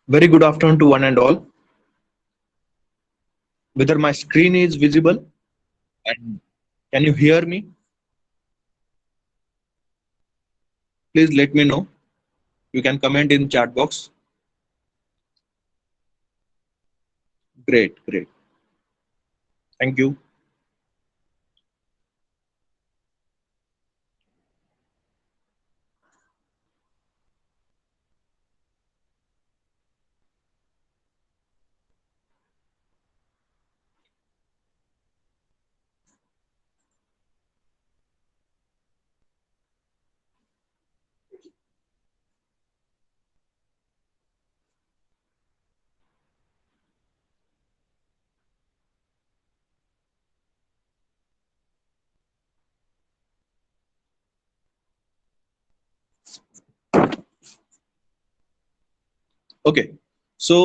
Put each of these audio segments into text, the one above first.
Very good afternoon to one and all. Whether my screen is visible and can you hear me? Please let me know. You can comment in chat box. Great, great. Thank you. Okay. So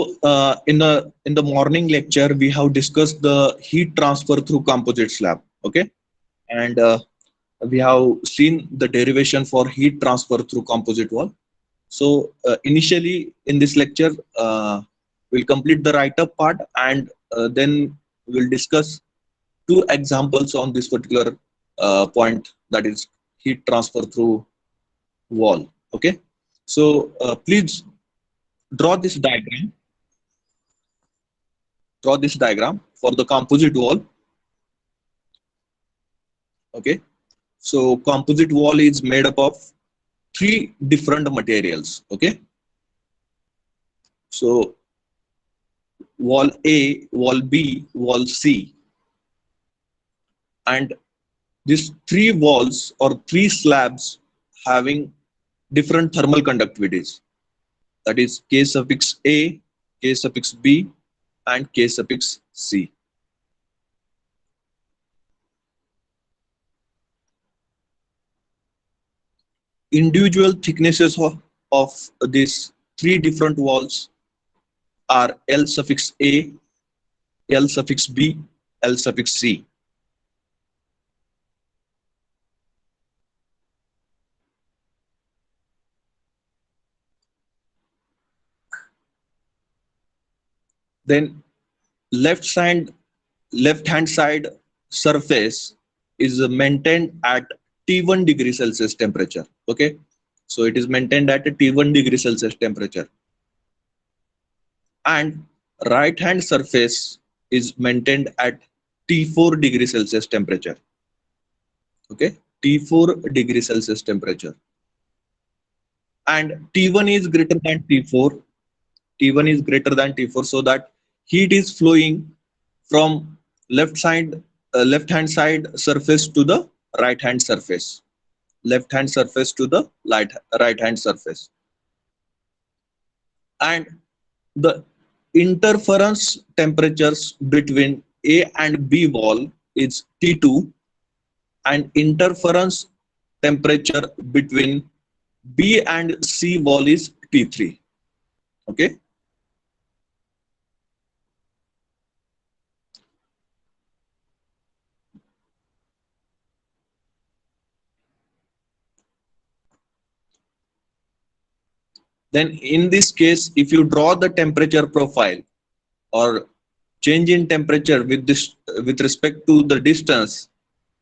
in the morning lecture we have discussed the heat transfer through composite slab. Okay, and we have seen the derivation for heat transfer through composite wall. So initially in this lecture, we'll complete the write-up part and then we'll discuss two examples on this particular point, that is heat transfer through wall. Okay, so please draw this diagram. Draw this diagram for the composite wall. Okay, so composite wall is made up of three different materials. Okay, so wall A, wall B, wall C, and these three walls or three slabs having different thermal conductivities, that is K suffix A, K suffix B, and K suffix C. Individual thicknesses of these three different walls are L suffix A, L suffix B, L suffix C. Then left hand side surface is maintained at T1 degree Celsius temperature. Okay, so it is maintained at a T1 degree Celsius temperature, and right hand surface is maintained at T4 degree Celsius temperature. Okay, T4 degree Celsius temperature, and T1 is greater than T4. T1 is greater than T4, so that heat is flowing from left hand side surface to the right hand surface, left hand surface to the right hand surface, and the interference temperatures between A and B wall is T2, and interference temperature between B and C wall is T3. Okay, then in this case, if you draw the temperature profile or change in temperature with respect to the distance,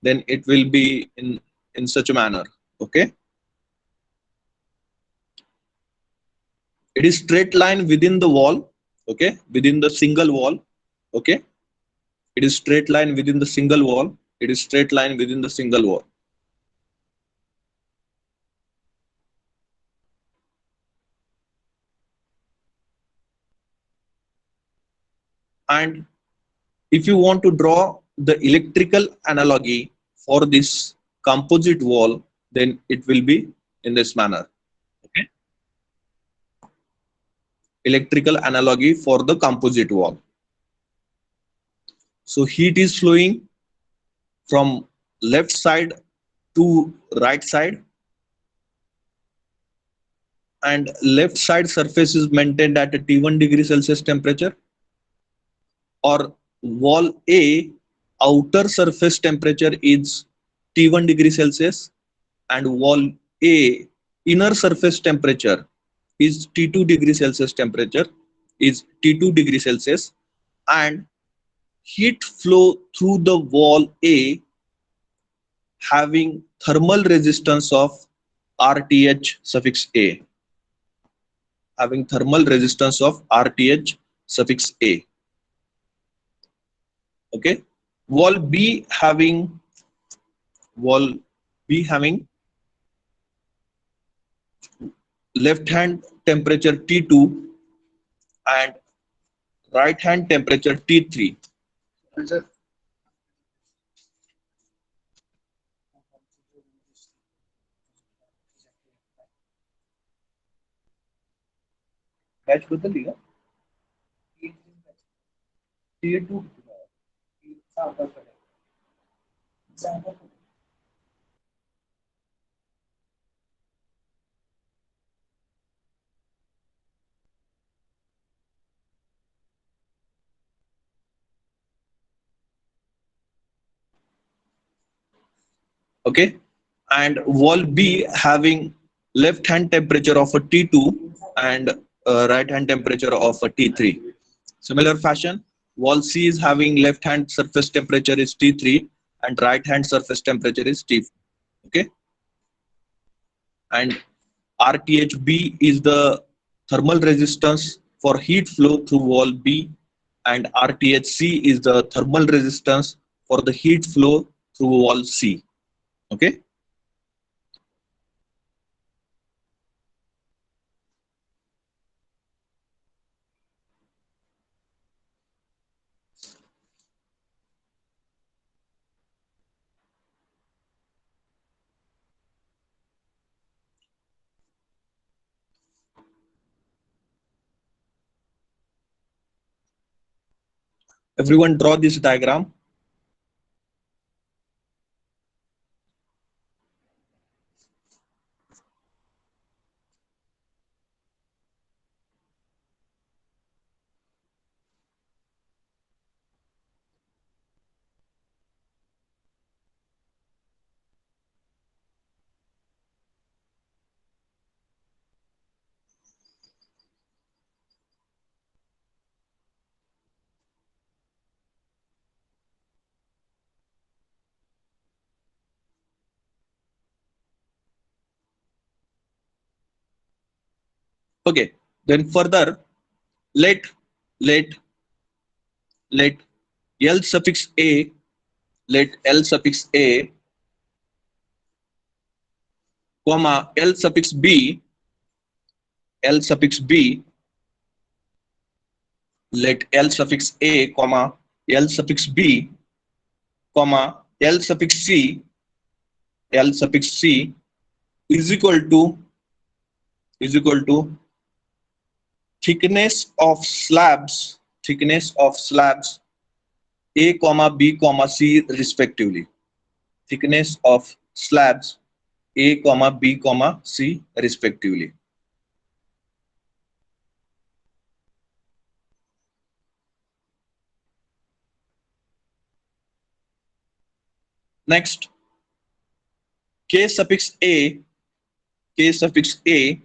then it will be in such a manner. Okay, it is straight line within the wall. Okay, within the single wall. Okay, it is straight line within the single wall. It is straight line within the single wall. And if you want to draw the electrical analogy for this composite wall, then it will be in this manner. Okay, electrical analogy for the composite wall. So heat is flowing from left side to right side, and left side surface is maintained at a T1 degree Celsius temperature, or wall A outer surface temperature is T1 degree Celsius, and wall A inner surface temperature is T2 degree Celsius temperature, is T2 degree Celsius, and heat flow through the wall A having thermal resistance of RTH suffix A, having thermal resistance of RTH suffix A. Okay. Wall B having wall B having left hand temperature T2 and right hand temperature T3. Batch बदलली का? T2 okay, and wall B having left hand temperature of a T2 and right hand temperature of a T3. Similar fashion, wall C is having left hand surface temperature is T3 and right hand surface temperature is T4. Okay, and RTHB is the thermal resistance for heat flow through wall B, and RTHC is the thermal resistance for the heat flow through wall C. Okay. Everyone draw this diagram. Okay. Then further, let let let L suffix A, let L suffix A, comma L suffix B, L suffix B, let L suffix A, comma L suffix B, comma L suffix C, L suffix C is equal to thickness of slabs A comma B comma C respectively. Thickness of slabs A comma B comma C respectively. Next, K suffix A, K suffix A,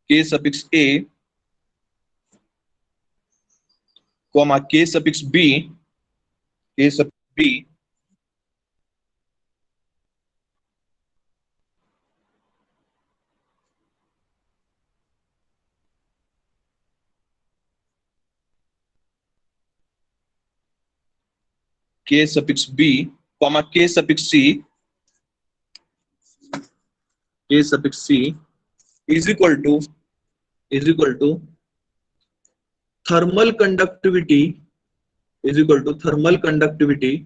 K suffix A, comma K suffix B, K suffix B, K suffix B, comma K suffix C, K suffix C is equal to thermal conductivity is equal to thermal conductivity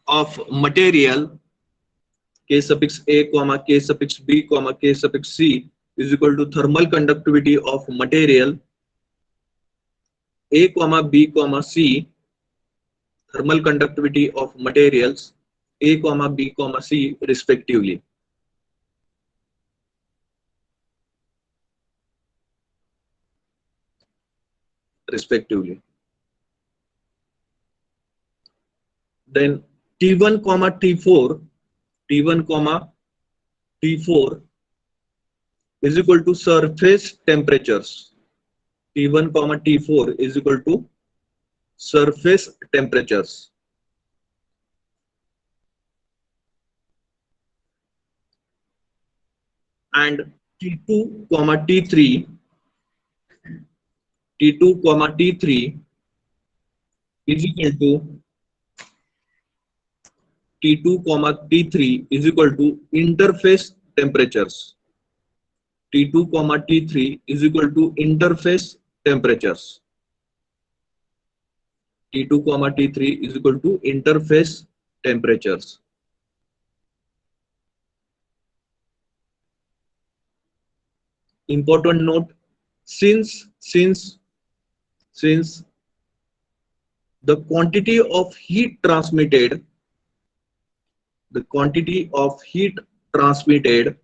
of material K suffix A comma K suffix B comma K suffix C is equal to thermal conductivity of material A comma B comma C, thermal conductivity of materials A comma B comma C respectively. Then T1 comma T4, T1 comma T4 is equal to surface temperatures. T1 comma T4 is equal to surface temperatures. And T2 comma T3 is equal to T2 comma T3 is equal to interface temperatures. T2 comma T3 is equal to interface temperatures. T2 comma T3 is equal to interface temperatures. Important note, since the quantity of heat transmitted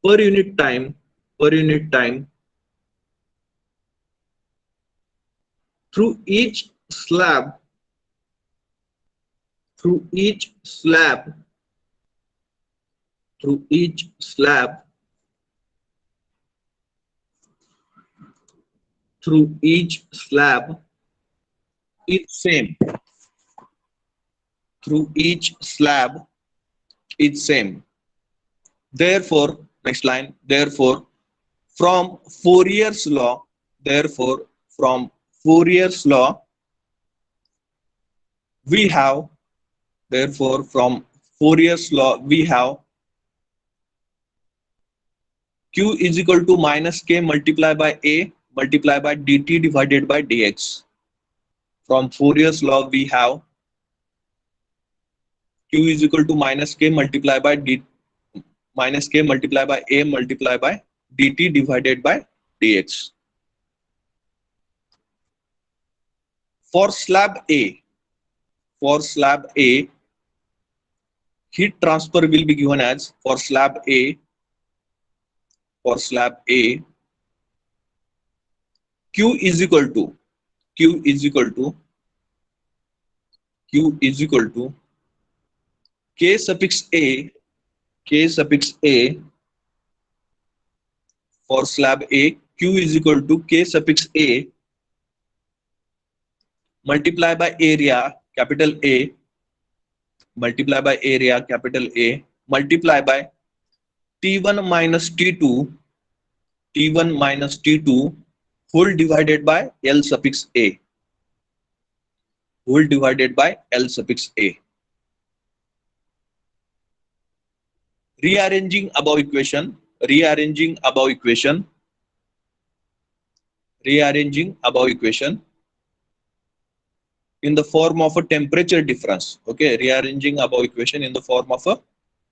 per unit time through each slab through each slab through each slab through each slab is same. Through each slab is same. Therefore, next line, therefore, from Fourier's law, therefore, from Fourier's law, we have, therefore, from Fourier's law, we have Q is equal to minus K multiplied by A multiplied by dt divided by dx. From Fourier's law, we have Q is equal to minus K multiplied by A multiplied by dt divided by dx. For slab A, heat transfer will be given as for slab A, Q is equal to K suffix A for slab A, Q is equal to K suffix A multiply by area capital A multiply by T1 minus T2 whole divided by L suffix A Rearranging above equation in the form of a temperature difference. Okay, rearranging above equation in the form of a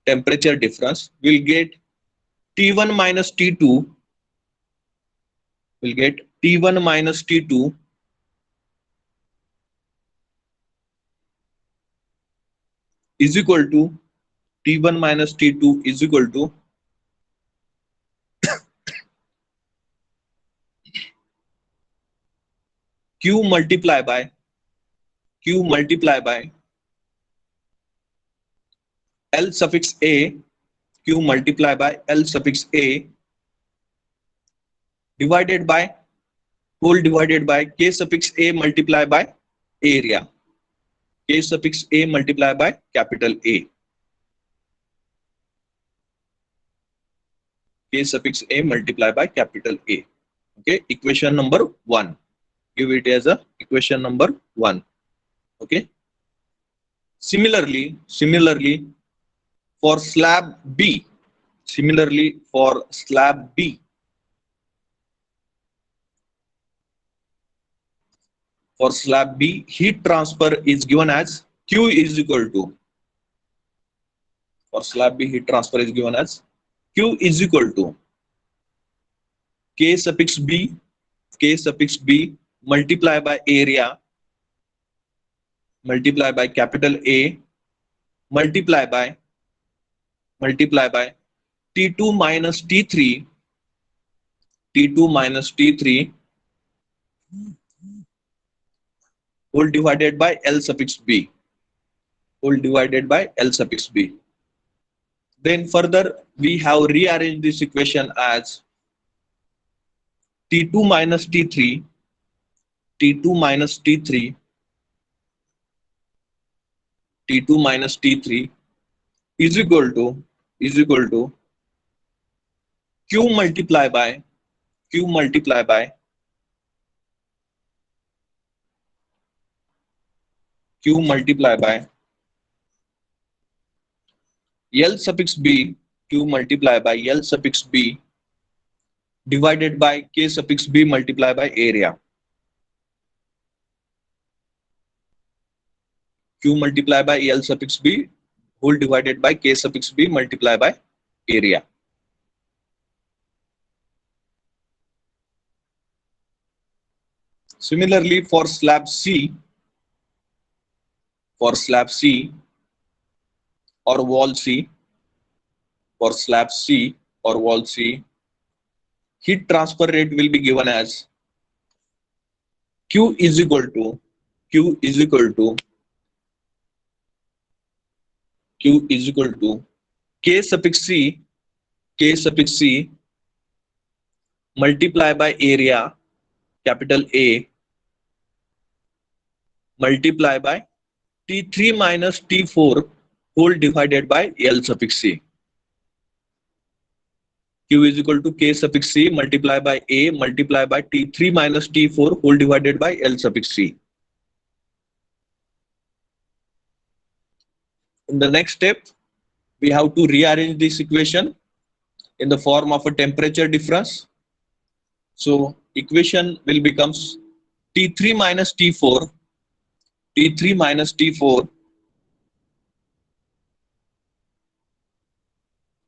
temperature difference, we'll get T1 minus T2 is equal to T1 minus T2 is equal to Q multiply by L suffix A divided by K suffix A multiplied by area. K suffix A multiplied by capital A. K suffix A multiplied by capital A. Okay, equation number 1. Give it as a equation number 1. Okay. Similarly, for slab B, heat transfer is given as Q is equal to K suffix B multiply by area multiply by capital A multiply by T2 minus T3 whole divided by L suffix B Then further we have rearranged this equation as T2 minus T3, T2 minus T3, T2 minus T3 is equal to Q multiply by Q multiply by Q multiply by L suffix B, Q multiply by L suffix B divided by K suffix B multiply by area. Q multiply by L suffix B whole divided by K suffix B multiply by area. Similarly, for slab C or wall C, for slab C or wall C, heat transfer rate will be given as Q is equal to Q is equal to K suffix C multiply by area capital A multiply by T3 minus T4 whole divided by L suffix C. Q is equal to K suffix C multiply by A multiply by T3 minus T4 whole divided by L suffix C. In the next step, we have to rearrange this equation in the form of a temperature difference. So equation will becomes T3 minus T4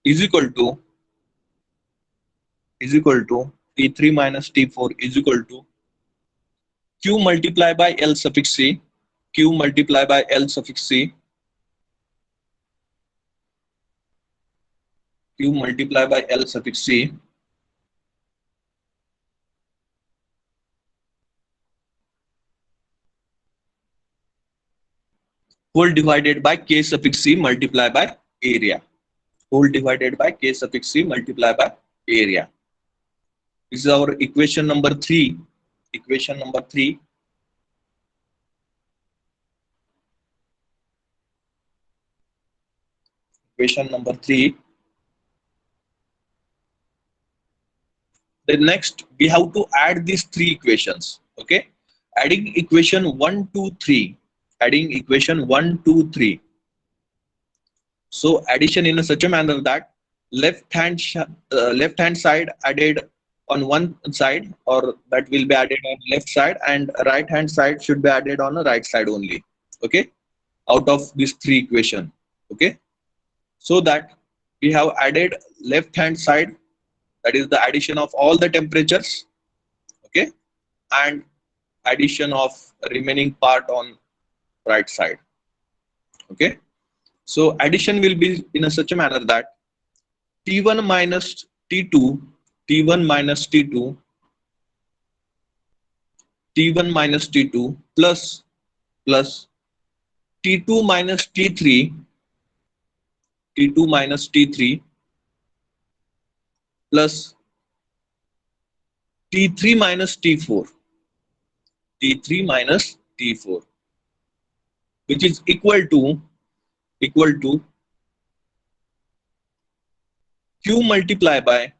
is equal to T3 minus T4 is equal to Q multiply by L suffix C, Q multiply by L suffix C, Q multiply by L suffix C whole divided by K suffix C multiply by area. Whole divided by K suffix C multiply by area. This is our equation number 3. Equation number 3. Equation number 3. Then next we have to add these three equations. Okay, adding equation 1, 2, 3. Adding equation 1, 2, 3. So addition in such a manner that left hand side added on one side, or that will be added on left side, and right hand side should be added on the right side only. Okay, out of these three equation. Okay, so that we have added left hand side, that is the addition of all the temperatures. Okay, and addition of remaining part on right side. Okay, so addition will be in such a manner that T1 minus T2 plus T2 minus T3 plus T3 minus T4 which is equal to Q multiply by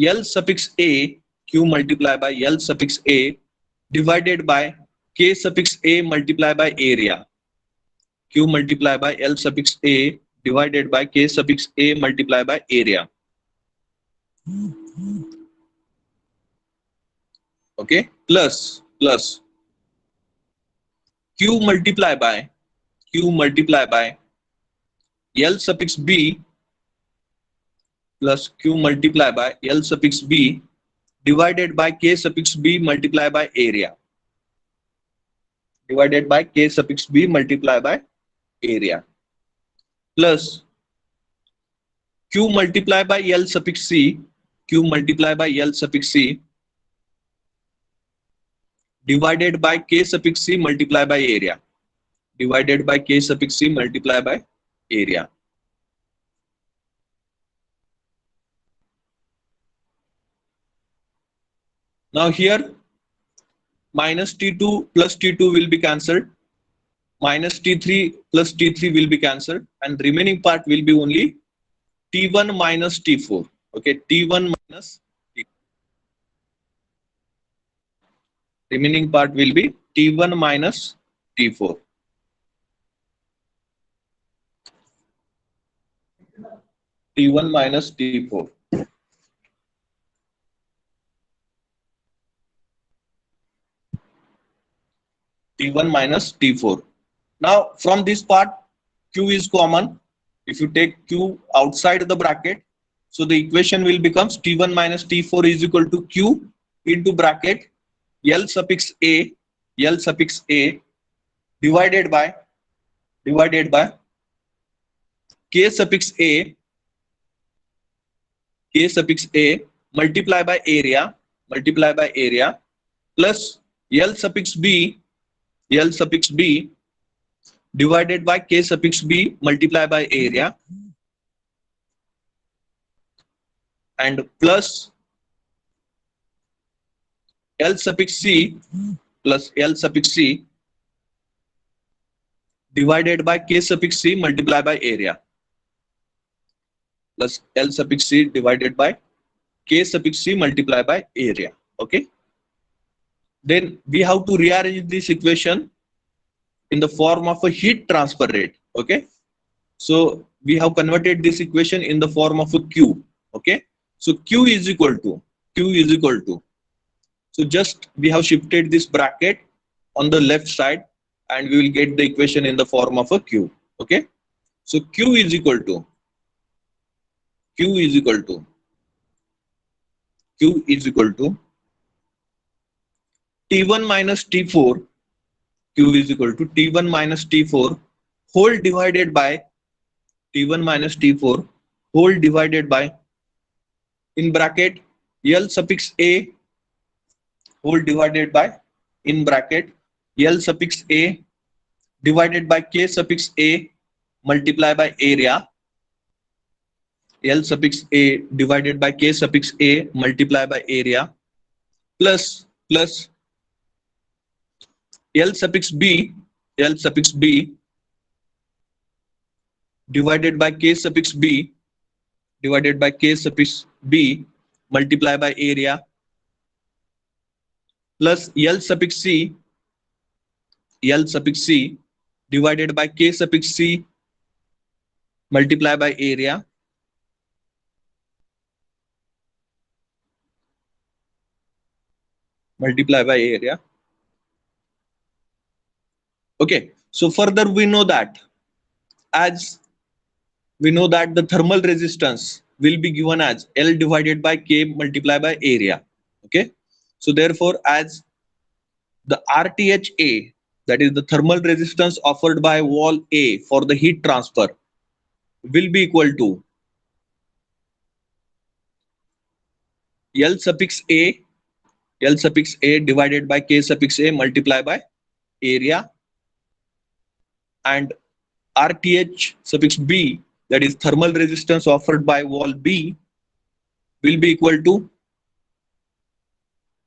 L suffix A divided by K suffix A multiply by area. Q multiply by L suffix A divided by K suffix A multiply by area. Okay, plus Q multiply by L suffix B plus Q multiply by L suffix B divided by K suffix B multiply by area. Divided by K suffix B multiply by area. Plus Q multiply by L suffix C divided by K suffix C multiply by area. Divided by K suffix C multiply by area. Now here minus T2 plus T2 will be cancelled, minus T3 plus T3 will be cancelled, and remaining part will be only T1 minus T4. Okay, T1 minus T4. Remaining part will be T1 minus T4. T1 minus T4. T1 minus T4. Now from this part, Q is common. If you take Q outside the bracket, so the equation will become T1 minus T4 is equal to Q into bracket L suffix A, L suffix A divided by K suffix A, K suffix A multiply by area plus L suffix B, L suffix B divided by K suffix B multiply by area and plus L suffix C plus L suffix C divided by K suffix C multiply by area plus L suffix C divided by K suffix C multiply by area. Okay. Then we have to rearrange this equation in the form of a heat transfer rate. Okay. So we have converted this equation in the form of a Q. Okay. So Q is equal to so just we have shifted this bracket on the left side and we will get the equation in the form of a Q. Okay. So Q is equal to T1 minus T4. Q is equal to T1 minus T4 whole divided by T1 minus T4 whole divided by in bracket L suffix A whole divided by in bracket L suffix A divided by K suffix A multiply by area, L suffix A divided by K suffix A multiply by area plus L suffix B divided by K suffix B multiply by area plus L suffix C divided by K suffix C multiply by area Okay, so further we know that the thermal resistance will be given as L divided by K multiplied by area. Okay, so therefore as the RTHA, that is the thermal resistance offered by wall A for the heat transfer, will be equal to L suffix A divided by K suffix A multiplied by area, and RTH suffix B, that is thermal resistance offered by wall B, will be equal to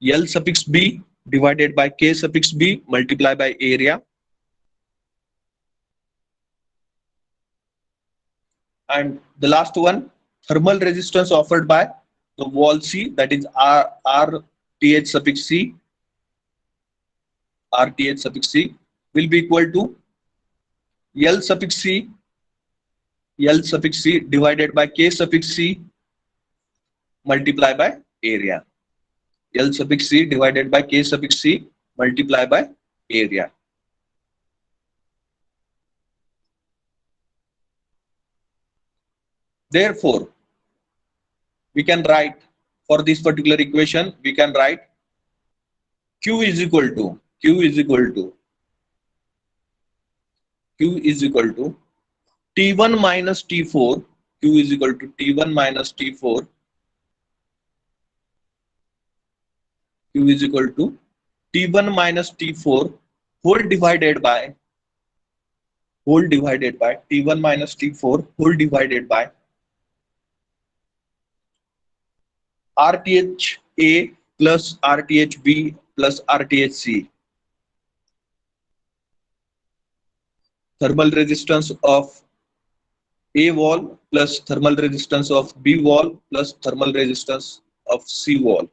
L suffix B divided by K suffix B multiplied by area, and the last one, thermal resistance offered by the wall C, that is RTH suffix C will be equal to L suffix C divided by K suffix C multiplied by area. L suffix C divided by K suffix C multiplied by area. Therefore, we can write for this particular equation, we can write Q is equal to T1 minus T4. Q is equal to T1 minus T4. Q is equal to T1 minus T4 whole divided by T1 minus T4 whole divided by RTH A plus RTHB plus RTHC. Thermal resistance of A wall plus thermal resistance of B wall plus thermal resistance of C wall.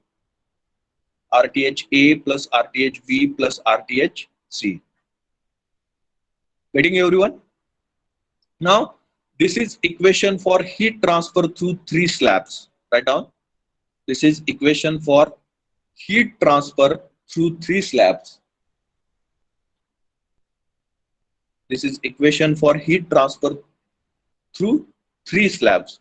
RTHA plus RTHB plus RTHC. Getting everyone? Now, this is equation for heat transfer through three slabs. Write down. This is equation for heat transfer through three slabs. This is equation for heat transfer through three slabs.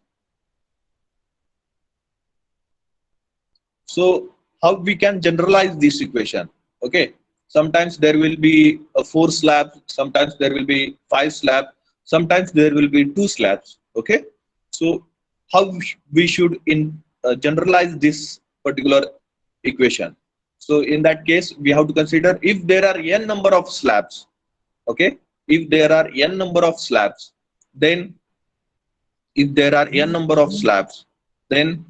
So how we can generalize this equation? Okay, sometimes there will be a 4 slabs, sometimes there will be 5 slabs, sometimes there will be 2 slabs. Okay, so how we should generalize this particular equation? So in that case, we have to consider if there are n number of slabs. Okay, if there are n number of slabs, then if there are n number of slabs, then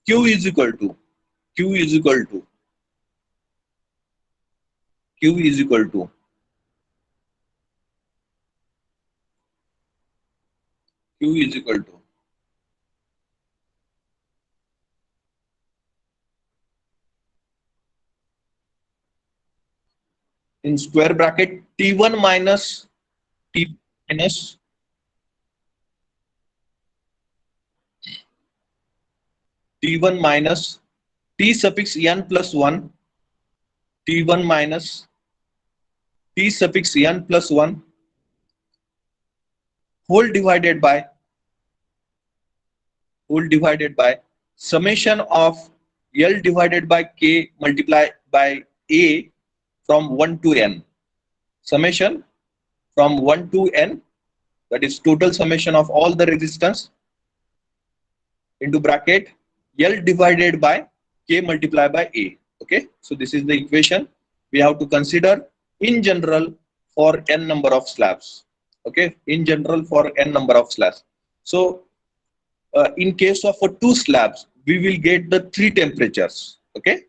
Q is equal to Q is equal to Q is equal to Q is equal to in square bracket T1 minus T minus T1 minus T suffix n plus 1 T1 minus T suffix n plus 1 whole divided summation of L divided by K multiplied by A from 1 to n. Summation from 1 to n, that is total summation of all the resistance into bracket L divided by K multiplied by A. Okay, so this is the equation we have to consider in general for n number of slabs. Okay, in general for n number of slabs. So in case of a 2 slabs, we will get the 3 temperatures. Okay,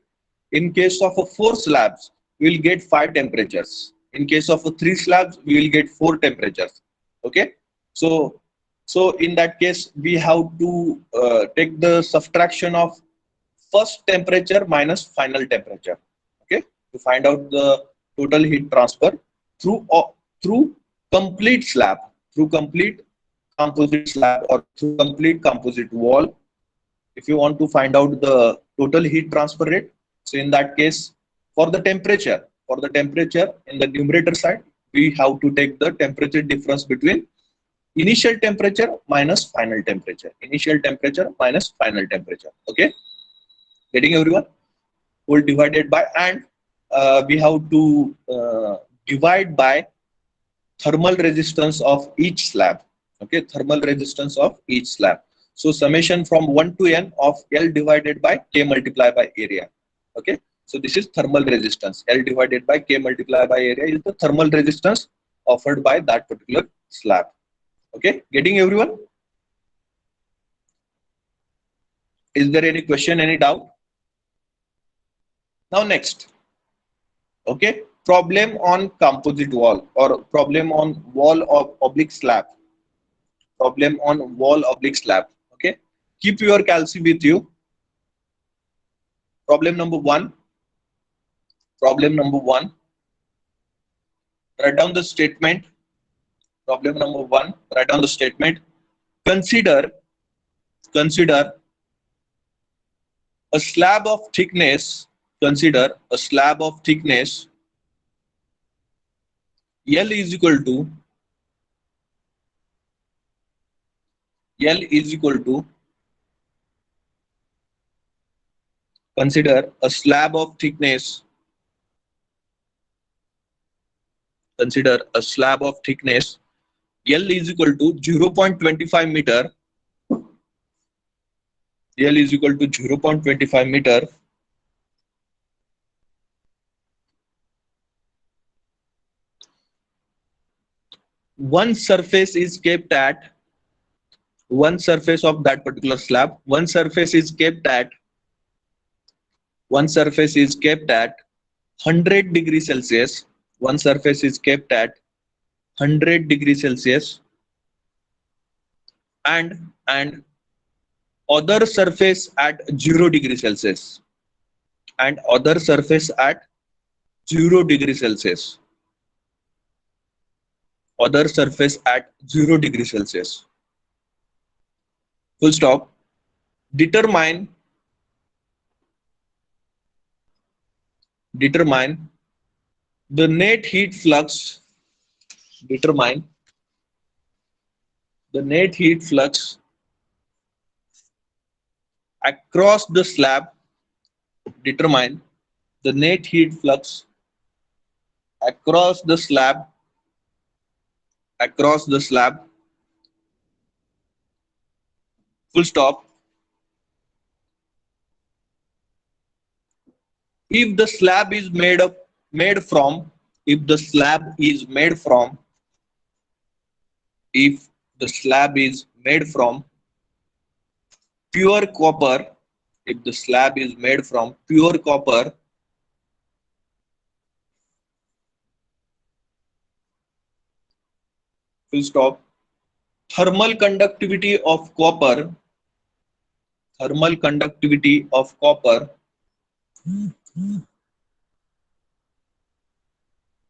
in case of a 4 slabs, we will get 5 temperatures. In case of a 3 slabs, we will get 4 temperatures. Okay, so in that case, we have to take the subtraction of first temperature minus final temperature. Okay, to find out the total heat transfer through complete slab, through complete composite slab or through complete composite wall. If you want to find out the total heat transfer rate, so in that case, for the temperature in the numerator side, we have to take the temperature difference between initial temperature minus final temperature. Initial temperature minus final temperature. Okay, getting everyone? Whole divided by, and we have to divide by thermal resistance of each slab. Okay, thermal resistance of each slab. So summation from 1 to n of L divided by K multiplied by area. Okay, so this is thermal resistance. L divided by K multiplied by area is the thermal resistance offered by that particular slab. Okay, getting everyone? Is there any question, any doubt? Now next, okay, problem on composite wall or problem on wall of oblique slab. Problem on wall oblique slab. Okay, keep your calci with you. Problem number one. Problem number one. Write down the statement. Problem number one. Write down the statement. Consider a slab of thickness. Consider a slab of thickness L is equal to consider a slab of thickness L is equal to 0.25 meter. L is equal to 0.25 meter. One surface is kept at one surface of that particular slab. One surface is kept at 100 degrees Celsius. One surface is kept at 100 degrees Celsius, and other surface at 0 degrees Celsius, and other surface at 0 degrees Celsius, other surface at 0 degrees Celsius. Full stop. Determine the net heat flux. Determine the net heat flux across the slab. Determine the net heat flux across the slab. Across the slab. Full stop. If the slab is made from if the slab is made from if the slab is made from pure copper, if the slab is made from pure copper, full stop, thermal conductivity of copper, thermal conductivity of copper,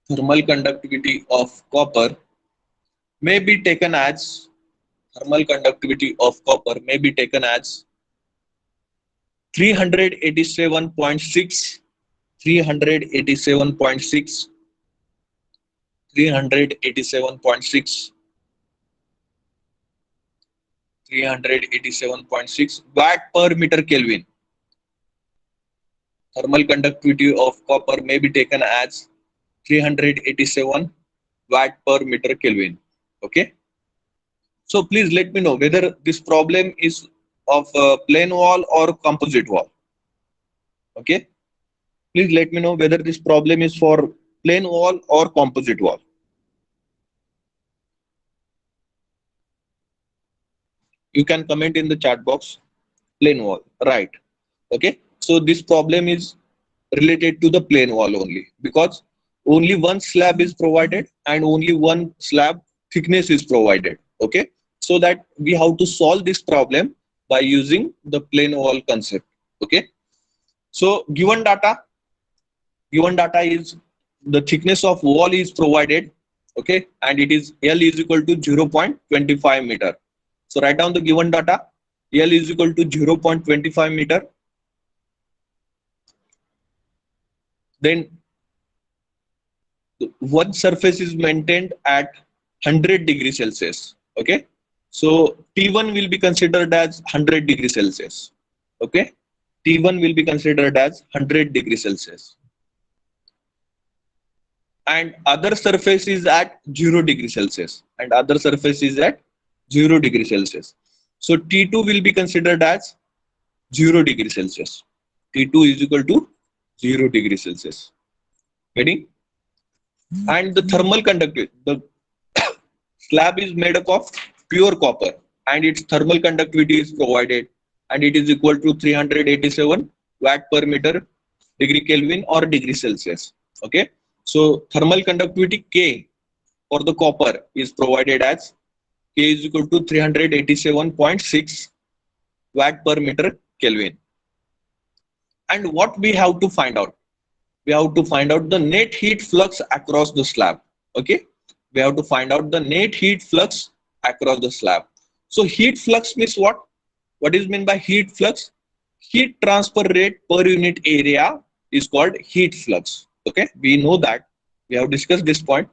thermal conductivity of copper may be taken as thermal conductivity of copper may be taken as 387.6, 387.6, 387.6, 387.6 watt per meter Kelvin. Thermal conductivity of copper may be taken as 387 watt per meter Kelvin. Okay. So please let me know whether this problem is of plain wall or composite wall. Okay. Please let me know whether this problem is for plain wall or composite wall. You can comment in the chat box. Plain wall, right? Okay. So this problem is related to the plain wall only, because only one slab is provided and only one slab thickness is provided. Okay. So that we have to solve this problem by using the plain wall concept. Okay. So given data is the thickness of wall is provided. Okay. And it is L is equal to 0.25 meter. So write down the given data. L is equal to 0.25 meter. Then one surface is maintained at 100 degrees Celsius. Okay. So T1 will be considered as 100 degrees Celsius. Okay. T1 will be considered as 100 degrees Celsius. And other surface is at 0 degrees Celsius. And other surface is at 0 degrees Celsius. So T2 will be considered as 0 degrees Celsius. T2 is equal to 0 degrees Celsius. Ready? And the thermal conductivity, the slab is made up of pure copper and its thermal conductivity is provided, and it is equal to 387 watt per meter degree Kelvin or degree Celsius. Okay. So thermal conductivity K for the copper is provided as K is equal to 387.6 watt per meter Kelvin. And what we have to find out? We have to find out the net heat flux across the slab. Okay. We have to find out the net heat flux across the slab. So heat flux means what? What is meant by heat flux? Heat transfer rate per unit area is called heat flux. Okay. We know that. We have discussed this point.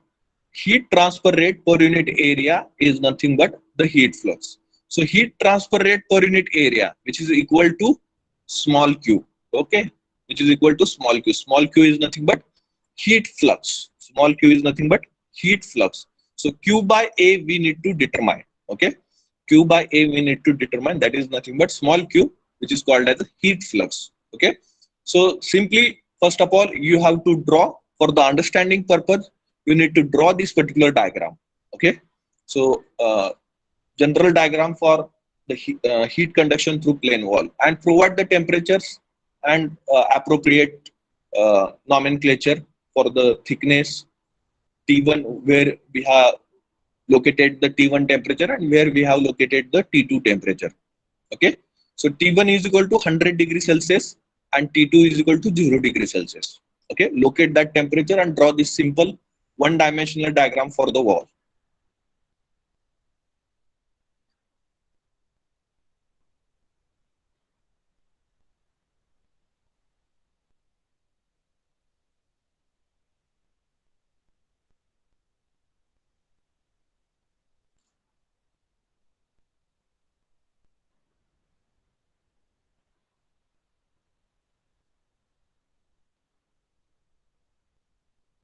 Heat transfer rate per unit area is nothing but the heat flux. So heat transfer rate per unit area, which is equal to small q. Okay. Which is equal to small q. Small q is nothing but heat flux. Small q is nothing but heat flux. So q by a we need to determine. Okay. Q by a we need to determine, that is nothing but small q, which is called as the heat flux. Okay. So simply, first of all, you have to draw, for the understanding purpose, you need to draw this particular diagram. Okay. So general diagram for the heat conduction through plane wall and provide the temperatures and appropriate nomenclature for the thickness T1 where we have located the T1 temperature and where we have located the T2 temperature. Okay, so T1 is equal to 100 degrees Celsius and T2 is equal to 0 degrees Celsius. Okay, locate that temperature and draw this simple one-dimensional diagram for the wall.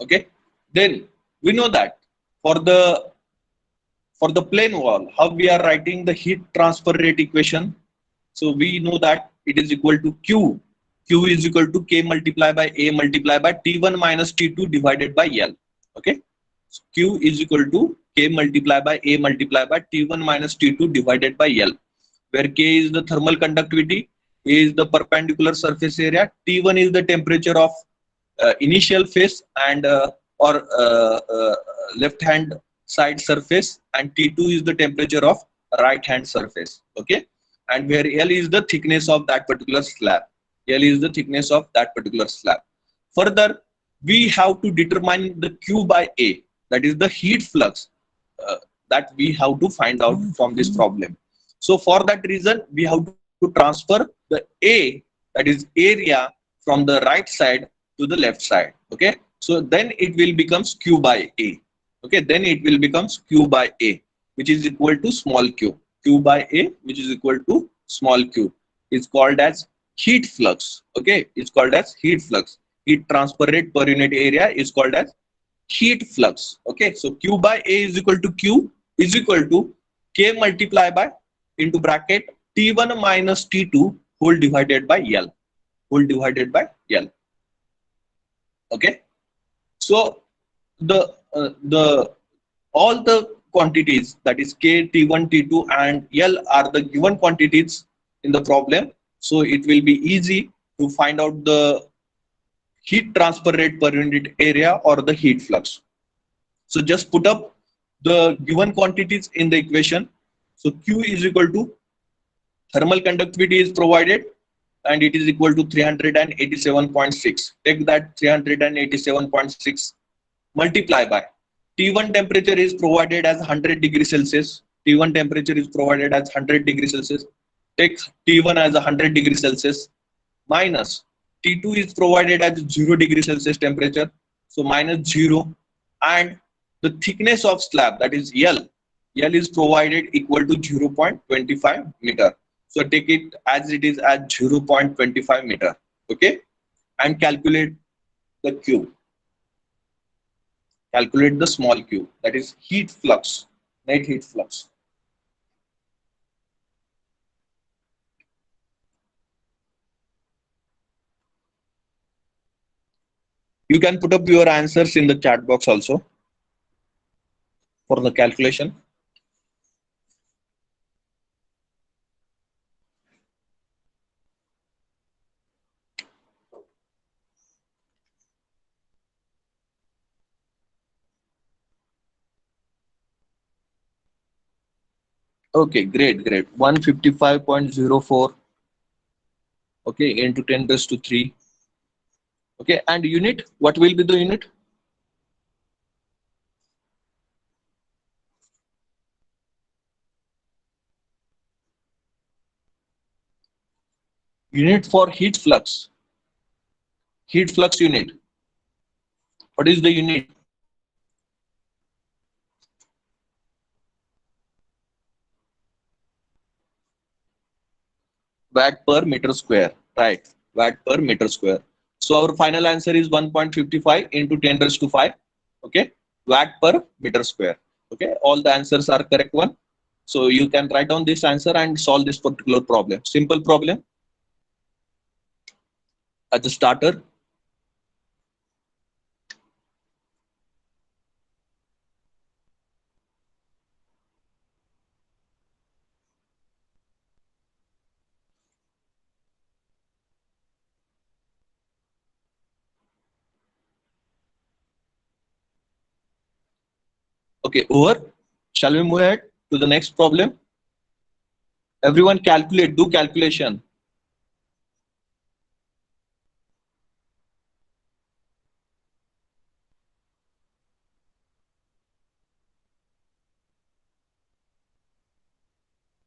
Okay, then we know that for the plane wall, how we are writing the heat transfer rate equation. So we know that it is equal to Q. Q is equal to K multiplied by A multiplied by T1 minus T2 divided by L. Okay. So Q is equal to K multiplied by A multiplied by T1 minus T2 divided by L, where K is the thermal conductivity, A is the perpendicular surface area, T1 is the temperature of initial phase and or left hand side surface, and T2 is the temperature of right hand surface. Okay, and where L is the thickness of that particular slab. L is the thickness of that particular slab. Further, we have to determine the Q by A, that is the heat flux uh, that we have to find out from this problem. So for that reason, we have to transfer the A, that is area, from the right side to the left side. Okay, so then it will becomes Q by A. Okay, then it will becomes Q by A, which is equal to small q. Q by A, which is equal to small q, is called as heat flux. Okay, it's called as heat flux. Heat transfer rate per unit area is called as heat flux. Okay, so Q by A is equal to Q is equal to K multiply by into bracket T1 minus T2 whole divided by L, whole divided by L. Okay, so the all the quantities, that is K, T1, T2 and L, are the given quantities in the problem. So it will be easy to find out the heat transfer rate per unit area or the heat flux. So just put up the given quantities in the equation. So Q is equal to thermal conductivity is provided and it is equal to 387.6. Take that 387.6 multiply by T1 temperature is provided as 100 degrees Celsius. T1 temperature is provided as 100 degrees Celsius. Take T1 as 100 degrees Celsius minus T2 is provided as 0 degrees Celsius temperature. So minus 0, and the thickness of slab, that is L. L is provided equal to 0.25 meter. So take it as it is at 0.25 meter. Okay, and calculate the Q. Calculate the small q, that is heat flux, net heat flux. You can put up your answers in the chat box also for the calculation. Okay, great, great. 155.04. Okay, into 10 raised to 3. Okay, and unit, what will be the unit? Unit for heat flux. Heat flux unit. What is the unit? Watt per meter square. Right. Watt per meter square. So our final answer is 1.55 into 10 raised to 5. Okay. Watt per meter square. Okay. All the answers are correct one. So you can write down this answer and solve this particular problem. Simple problem. As a starter. Okay, over. Shall we move ahead to the next problem? Everyone calculate, do calculation.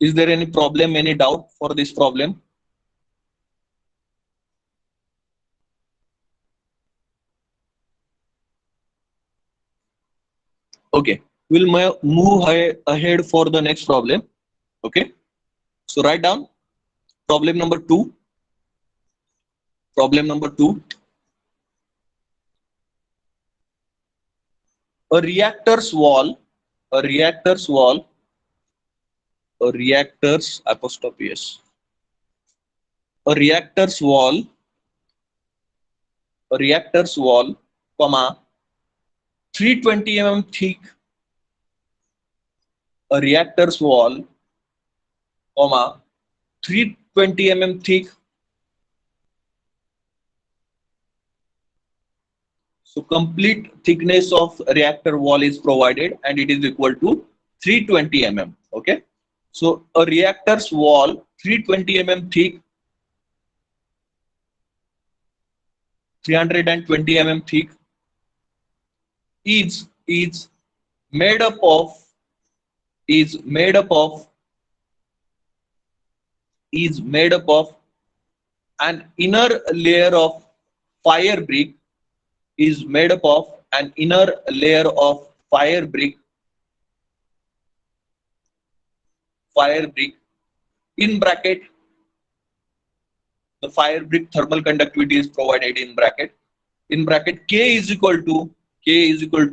Is there any problem, any doubt for this problem? Okay, we'll move ahead for the next problem. Okay, so write down problem number two. Problem number two. A reactor's wall, a reactor's wall, a reactor's apostrophe s. A reactor's wall, a reactor's wall, comma, 320 thick, a reactor's wall, comma, 320 thick. So complete thickness of reactor wall is provided and it is equal to 320 Okay. So a reactor's wall 320 thick, 320 thick is made up of is made up of is made up of an inner layer of fire brick, is made up of an inner layer of fire brick in bracket. The fire brick thermal conductivity is provided in bracket. In bracket, K is equal to 0.84. K is equal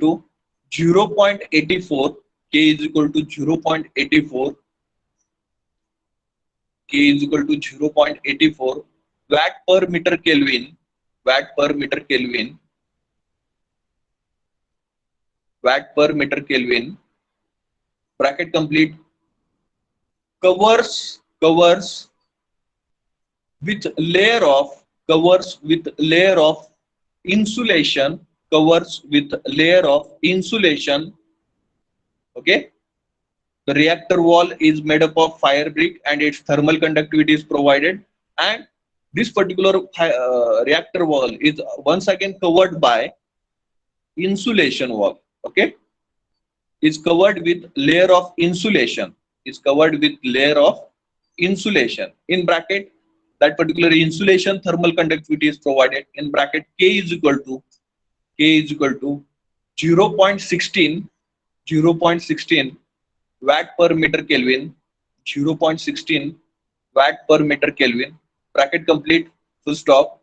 to 0.84. K is equal to 0.84 watt per meter Kelvin. Watt per meter Kelvin. Watt per meter Kelvin. Bracket complete. Covers with layer of insulation. Covers with layer of insulation. Okay. The reactor wall is made up of fire brick and its thermal conductivity is provided, and this particular reactor wall is once again covered by insulation wall. Okay, is covered with layer of insulation. Is covered with layer of insulation. In bracket, that particular insulation thermal conductivity is provided. In bracket, K is equal to 0.16 watt per meter Kelvin, 0.16 watt per meter Kelvin. Bracket complete, full stop.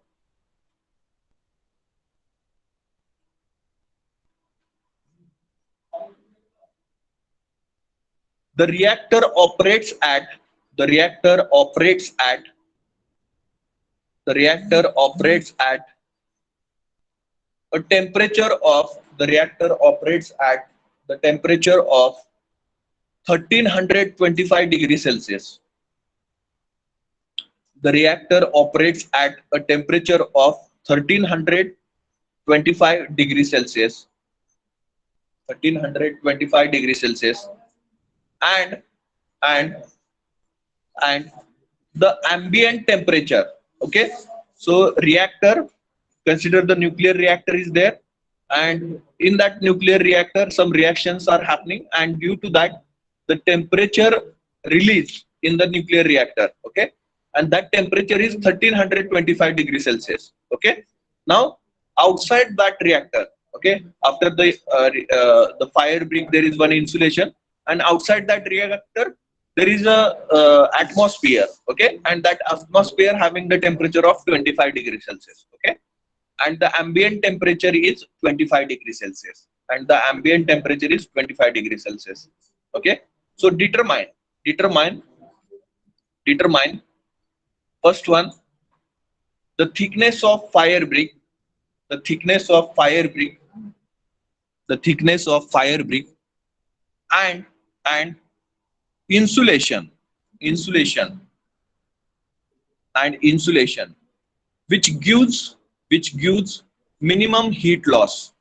The reactor operates at the reactor operates at a temperature of the reactor operates at the temperature of 1325 degrees Celsius. The reactor operates at a temperature of 1325 degrees Celsius. 1325 degrees Celsius, and and and the ambient temperature. Okay, so reactor, consider the nuclear reactor is there, and in that nuclear reactor some reactions are happening, and due to that the temperature released in the nuclear reactor, okay, and that temperature is 1325 degrees Celsius. Okay, now outside that reactor, okay, after the fire brick there is one insulation, and outside that reactor there is a atmosphere, okay, and that atmosphere having the temperature of 25 degrees Celsius. Okay, and the ambient temperature is 25 degrees Celsius, and the ambient temperature is 25 degrees Celsius. Okay, so determine first one, the thickness of fire brick, the thickness of fire brick, the thickness of fire brick, and insulation, insulation, and insulation, which gives minimum heat loss,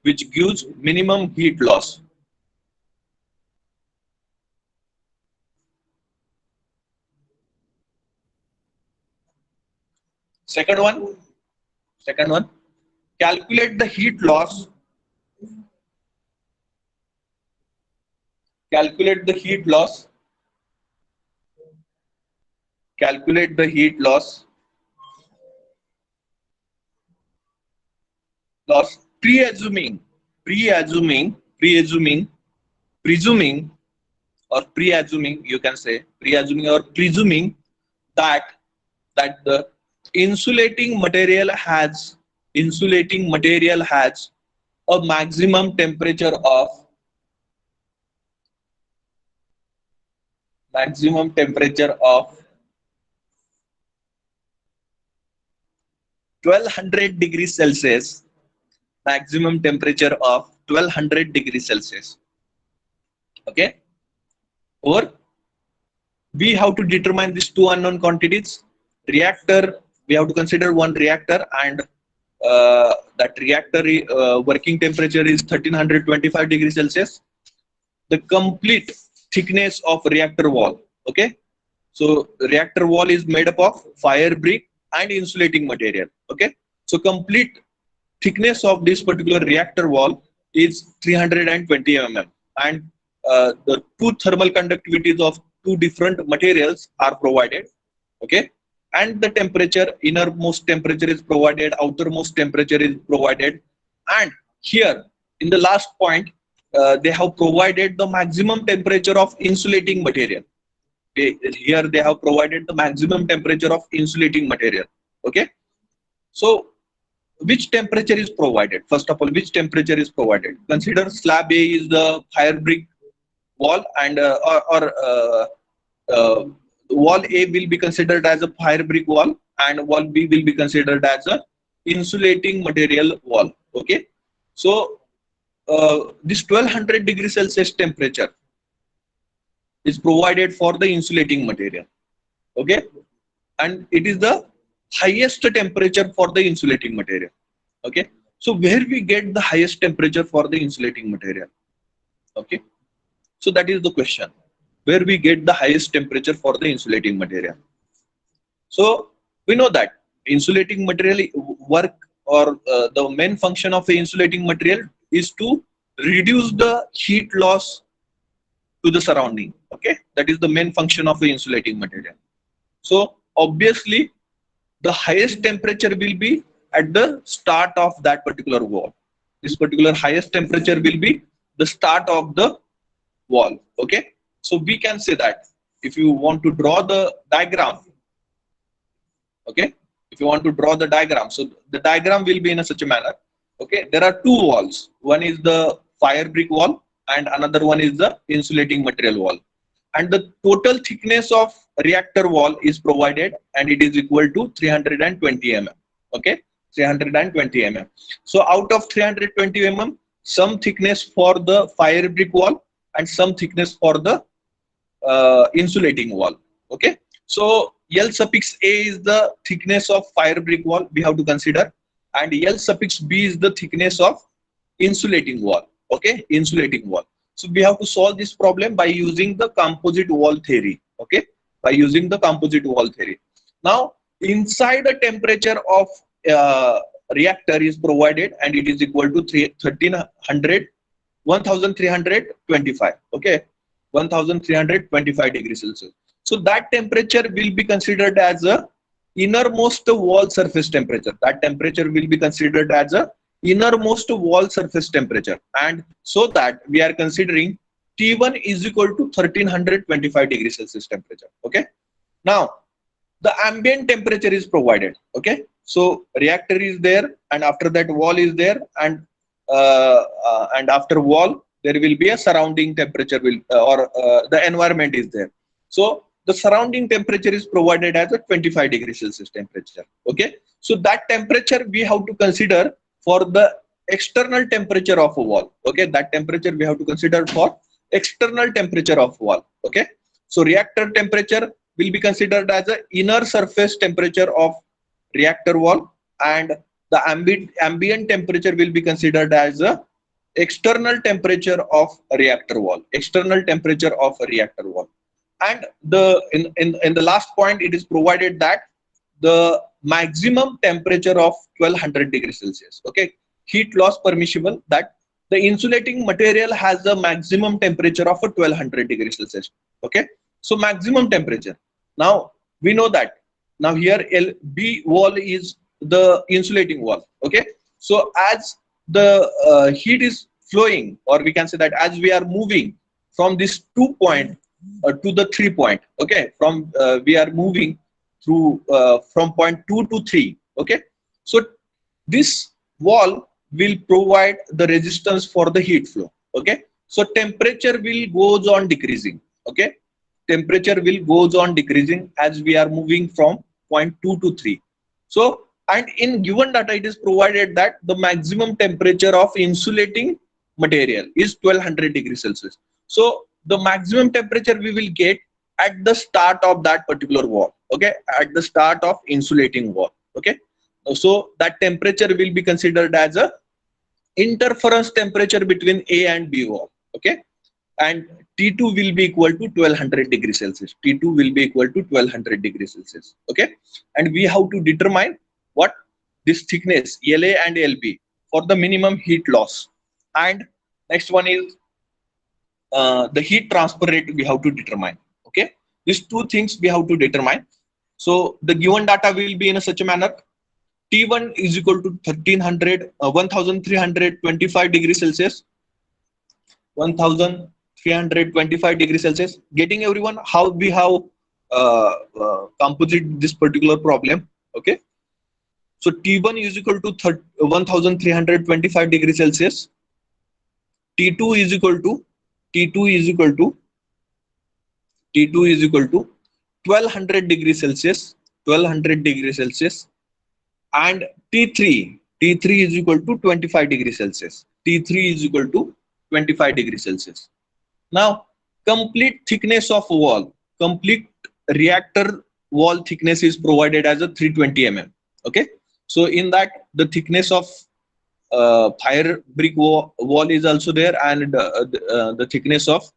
which gives minimum heat loss. Second one, calculate the heat loss. Calculate the heat loss. Calculate the heat loss. Presuming or presuming, you can say presuming or presuming that the insulating material has a maximum temperature of 1200 degrees Celsius, maximum temperature of 1200 degrees Celsius. Okay, or we have to determine these two unknown quantities. Reactor, we have to consider one reactor, and that reactor working temperature is 1325 degrees Celsius. The complete thickness of reactor wall. Okay, so reactor wall is made up of fire brick and insulating material. Okay, so complete thickness of this particular reactor wall is 320 mm, and the two thermal conductivities of two different materials are provided. Okay, and the temperature, innermost temperature is provided, outermost temperature is provided, and here in the last point they have provided the maximum temperature of insulating material. Here they have provided the maximum temperature of insulating material. Okay, so which temperature is provided? First of all, which temperature is provided? Consider slab A is the fire brick wall, and wall A will be considered as a fire brick wall, and wall B will be considered as a insulating material wall. Okay, so this 1200 degrees Celsius temperature is provided for the insulating material. Okay, and it is the highest temperature for the insulating material. Okay, so where we get the highest temperature for the insulating material? Okay, so that is the question, where we get the highest temperature for the insulating material. So we know that insulating material work, or the main function of the insulating material is to reduce the heat loss to the surrounding. Okay, that is the main function of the insulating material. So obviously the highest temperature will be at the start of that particular wall. This particular highest temperature will be the start of the wall. Okay, so we can say that if you want to draw the diagram, okay, if you want to draw the diagram, so the diagram will be in such a manner. Okay, there are two walls. One is the fire brick wall and another one is the insulating material wall, and the total thickness of reactor wall is provided, and it is equal to 320 mm. Okay, 320 mm. So out of 320 mm, some thickness for the fire brick wall and some thickness for the insulating wall. Okay, so L suffix A is the thickness of fire brick wall we have to consider, and L suffix B is the thickness of insulating wall. Okay, insulating wall. So we have to solve this problem by using the composite wall theory. Okay, by using the composite wall theory. Now inside the temperature of reactor is provided, and it is equal to 1325. Okay, 1325 degrees Celsius. So that temperature will be considered as a innermost wall surface temperature. That temperature will be considered as a innermost wall surface temperature, and so that we are considering T1 is equal to 1325 degrees Celsius temperature. Okay, now the ambient temperature is provided. Okay, so reactor is there, and after that wall is there, and after wall there will be a surrounding temperature the environment is there. So the surrounding temperature is provided as a 25 degrees Celsius temperature. Okay, so that temperature we have to consider for the external temperature of a wall. Okay, that temperature we have to consider for external temperature of wall. Okay, so reactor temperature will be considered as the inner surface temperature of reactor wall, and the ambient temperature will be considered as the external temperature of a reactor wall, external temperature of a reactor wall. And the in the last point, it is provided that the maximum temperature of 1200 degrees Celsius. Okay, heat loss permissible, that the insulating material has a maximum temperature of a 1200 degrees Celsius. Okay, so maximum temperature. Now we know that. Now here LB wall is the insulating wall. Okay, so as the heat is flowing, or we can say that as we are moving from this 2 point to the 3 point. Okay, from we are moving through from point 2 to 3. Okay, so this wall will provide the resistance for the heat flow. Okay, so temperature will goes on decreasing. Okay, temperature will goes on decreasing as we are moving from point 2 to 3. So, and in given data, it is provided that the maximum temperature of insulating material is 1200 degrees Celsius. So the maximum temperature we will get at the start of that particular wall. Okay, at the start of insulating wall. Okay, so that temperature will be considered as a interference temperature between A and B wall. Okay, and T2 will be equal to 1200 degrees Celsius. T2 will be equal to 1200 degrees Celsius. Okay, and we have to determine what this thickness LA and LB for the minimum heat loss. And next one is the heat transfer rate we have to determine. Okay, these two things we have to determine. So the given data will be in such a manner: T1 is equal to 1325 degrees Celsius, 1325 degrees Celsius. Getting everyone how we have composite this particular problem. Okay, so T1 is equal to 1325 degrees Celsius. T2 is equal to T2 is equal to T2 is equal to 1200 degrees Celsius, 1200 degrees Celsius, and T3 is equal to 25 degrees Celsius. T3 is equal to 25 degrees Celsius. Now, complete thickness of wall, complete reactor wall thickness is provided as a 320 mm. Okay, so in that the thickness of fire brick wall is also there, and the thickness of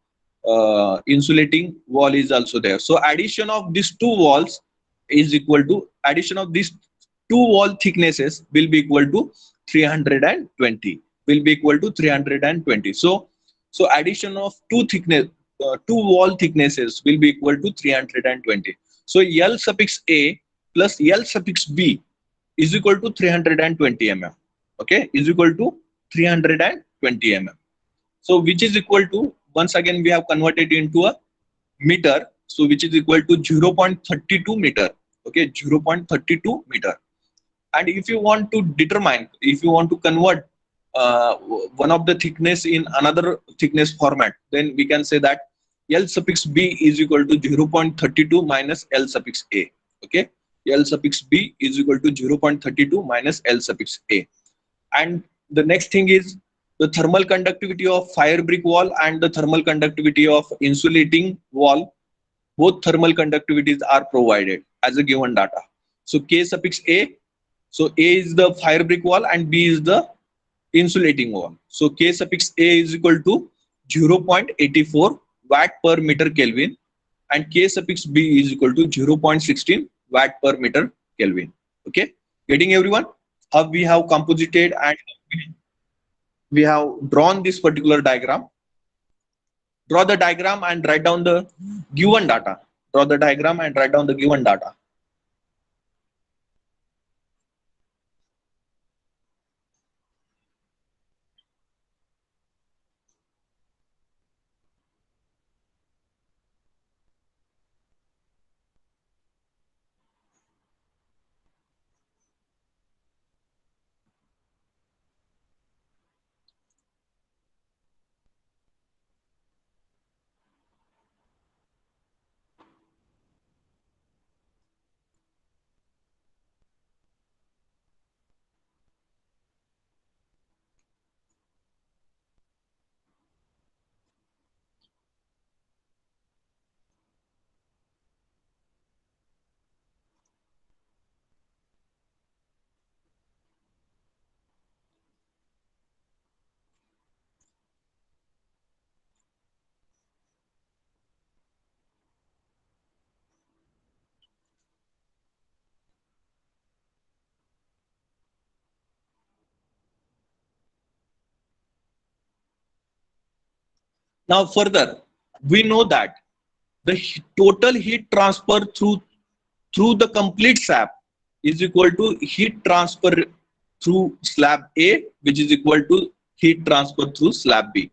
insulating wall is also there. So addition of these two walls is equal to, addition of these two wall thicknesses will be equal to 320, will be equal to 320. So addition of two wall thicknesses will be equal to 320. So L suffix A plus L suffix B is equal to 320 mm. Okay, is equal to 320 mm. So which is equal to, once again we have converted into a meter, so which is equal to 0.32 meter. Okay, 0.32 meter. And if you want to determine, if you want to convert one of the thickness in another thickness format, then we can say that L suffix B is equal to 0.32 minus L suffix A. Okay, L suffix B is equal to 0.32 minus L suffix A. And the next thing is the thermal conductivity of fire brick wall and the thermal conductivity of insulating wall. Both thermal conductivities are provided as a given data. So K suffix A, so A is the fire brick wall and B is the insulating wall. So K suffix A is equal to 0.84 watt per meter Kelvin, and K suffix B is equal to 0.16 watt per meter Kelvin. Okay, getting everyone how we have composited and we have drawn this particular diagram. Draw the diagram and write down the given data. Draw the diagram and write down the given data. Now further, we know that the total heat transfer through the complete slab is equal to heat transfer through slab A, which is equal to heat transfer through slab B.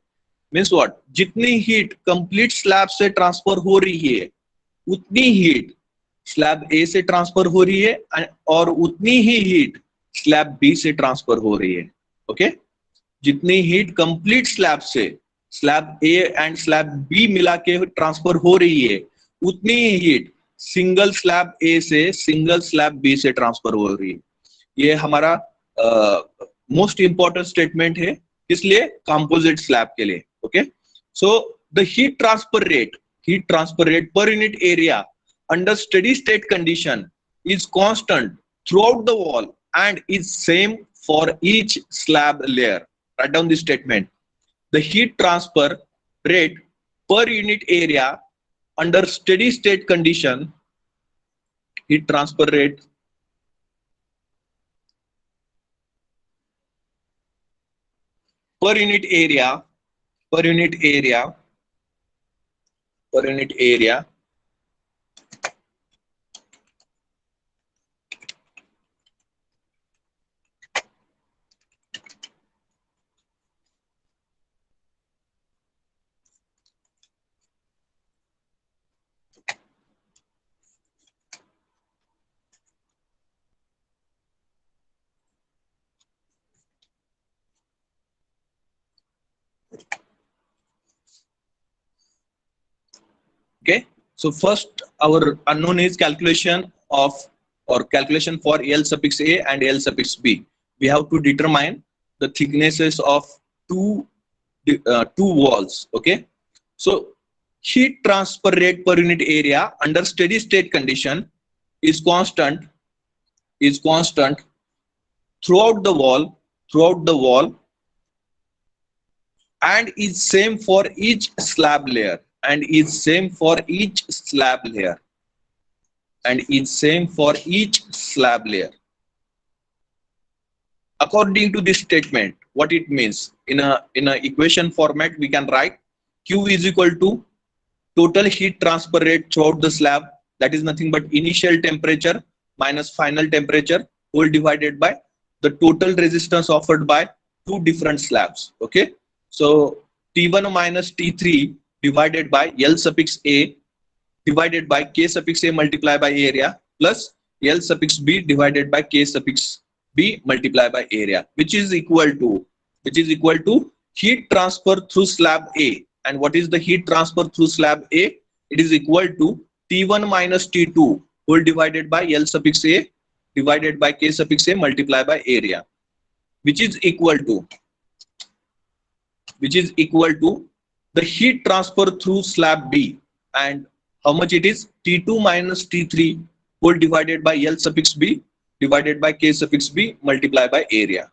Means what? जितनी heat complete slab से transfer हो रही है, उतनी heat slab A से transfer हो रही है और उतनी ही heat slab B से transfer हो रही है. Okay? जितनी हीट कंप्लीट स्लैब से slab A and slab B मिला के ट्रांसफर हो रही है, उतनी ही हीट सिंगल स्लैब ए से सिंगल स्लैब बी से ट्रांसफर हो रही है. ये हमारा मोस्ट इंपॉर्टेंट स्टेटमेंट है, इसलिए कंपोजिट स्लैब के लिए. Okay, so the heat transfer rate per unit area under steady state condition is constant throughout the wall and is same for each slab layer. Write down this statement. The heat transfer rate per unit area under steady state condition, heat transfer rate per unit area Okay, so first our unknown is calculation of or calculation for L suffix A and L suffix B. We have to determine the thicknesses of two walls. Okay, so heat transfer rate per unit area under steady state condition is constant throughout the wall and is same for each slab layer according to this statement. What it means, in a equation format we can write Q is equal to total heat transfer rate throughout the slab, that is nothing but initial temperature minus final temperature whole divided by the total resistance offered by two different slabs. Okay, so T1 minus T3 divided by L suffix A divided by K suffix A multiplied by area plus L suffix B divided by K suffix B multiplied by area, which is equal to heat transfer through slab A. And what is the heat transfer through slab A? It is equal to T1 minus T2 whole divided by L suffix A divided by K suffix A multiplied by area, which is equal to the heat transfer through slab B. And how much it is? T2 minus T3 whole divided by L suffix B divided by K suffix B multiplied by area.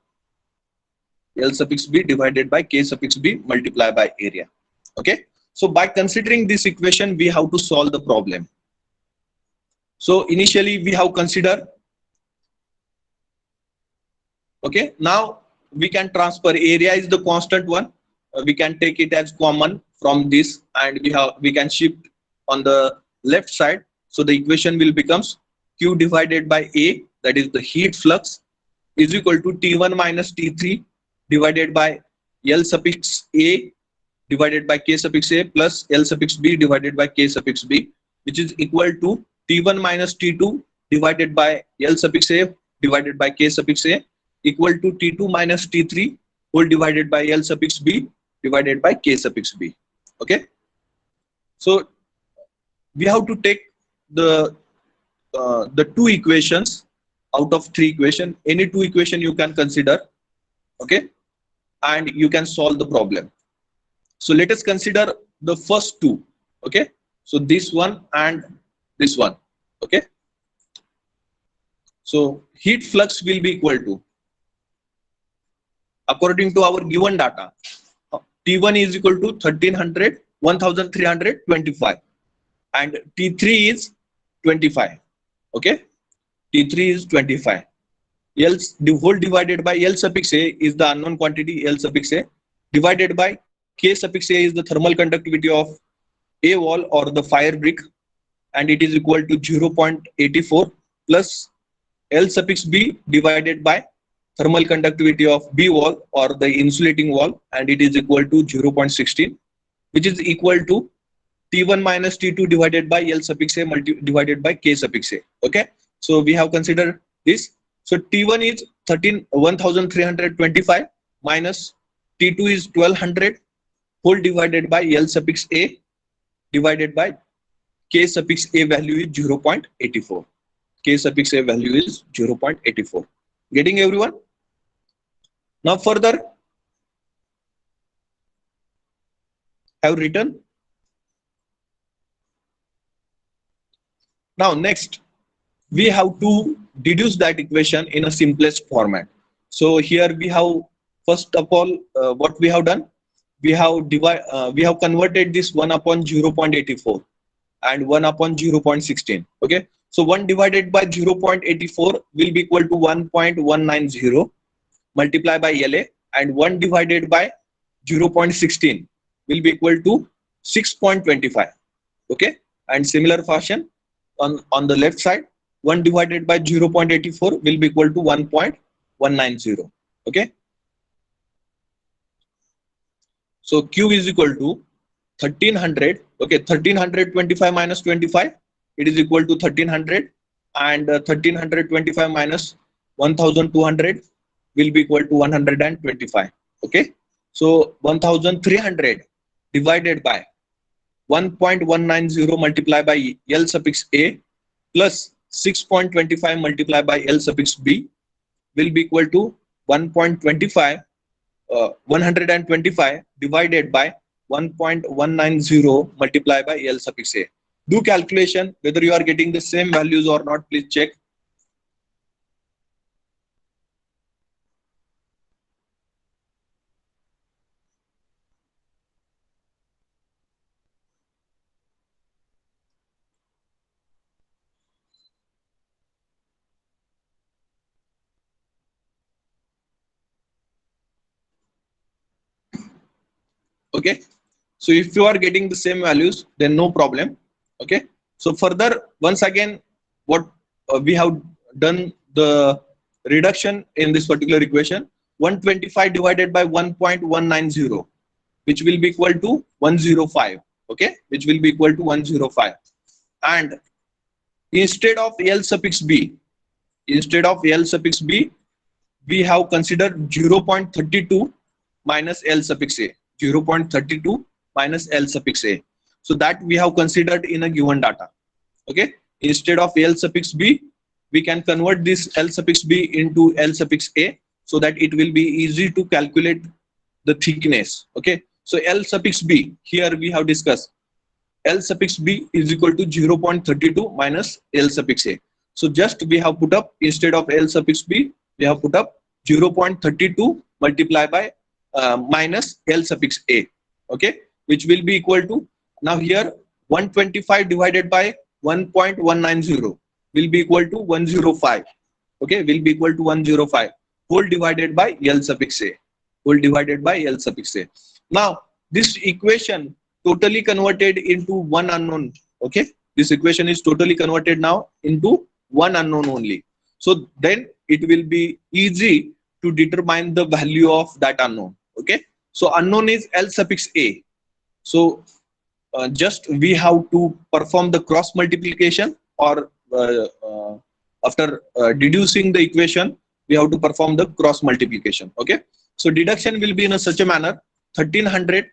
L suffix B divided by K suffix B multiplied by area. Okay, so by considering this equation we have to solve the problem. So initially we have considered, okay, now we can transfer, area is the constant one, we can take it as common from this and we can shift on the left side. So the equation will becomes Q divided by A, that is the heat flux, is equal to T1 minus T3 divided by L suffix A divided by K suffix A plus L suffix B divided by K suffix B, which is equal to T1 minus T2 divided by L suffix A divided by K suffix A equal to T2 minus T3 whole divided by L suffix B divided by K suffix B. Okay, so we have to take the two equations out of three equation, any two equation you can consider, okay, and you can solve the problem. So let us consider the first two. Okay, so this one and this one. Okay, so heat flux will be equal to, according to our given data, T1 is equal to 1325 and T3 is 25. Okay, T3 is 25. L the whole divided by L suffix A is the unknown quantity L suffix A divided by K suffix A is the thermal conductivity of A wall or the fire brick, and it is equal to 0.84 plus L suffix B divided by thermal conductivity of B wall or the insulating wall, and it is equal to 0.16, which is equal to T1 minus T2 divided by L suffix A divided by K suffix A. Okay, so we have considered this. So T1 is 1325 minus T2 is 1200 whole divided by L suffix A divided by K suffix A value is 0.84. K suffix A value is 0.84. Getting everyone? Now further, have written. Now next, we have to deduce that equation in a simplest format. So here we have, first of all, what we have done, we have converted this 1 upon 0.84 and 1 upon 0.16. Okay, so 1 divided by 0.84 will be equal to 1.190 multiplied by LA, and 1 divided by 0.16 will be equal to 6.25. Okay, and similar fashion on the left side, 1 divided by 0.84 will be equal to 1.190. Okay, so Q is equal to 1300. Okay, 1325 minus 25, it is equal to 1300, and 1325 minus 1200 will be equal to 125. Okay, so 1300 divided by 1.190 multiplied by L suffix A plus 6.25 multiplied by L suffix B will be equal to 125 divided by 1.190 multiplied by L suffix A. Do calculation whether you are getting the same values or not. Please check. Okay, so if you are getting the same values, then no problem. Okay, so further, once again, what we have done the reduction in this particular equation, 125 divided by 1.190, which will be equal to 105. Okay, which will be equal to 105, and instead of L suffix B, we have considered 0.32 minus L suffix A. 0.32 minus L suffix A. So that we have considered in a given data. Okay, instead of L suffix B, we can convert this L suffix B into L suffix A, so that it will be easy to calculate the thickness. Okay, so L suffix B, here we have discussed L suffix B is equal to 0.32 minus L suffix A. So just we have put up, instead of L suffix B, we have put up 0.32 multiplied by minus L suffix A. Okay, which will be equal to, now here 125 divided by 1.190 will be equal to 105. Okay, will be equal to 105 whole divided by L suffix A. Whole divided by L suffix A. Now this equation totally converted into one unknown. Okay, this equation is totally converted now into one unknown only. So then it will be easy to determine the value of that unknown. Okay, so unknown is L suffix A. So just we have to perform the cross multiplication, or after deducing the equation, we have to perform the cross multiplication. Okay, so deduction will be in such a manner: 1300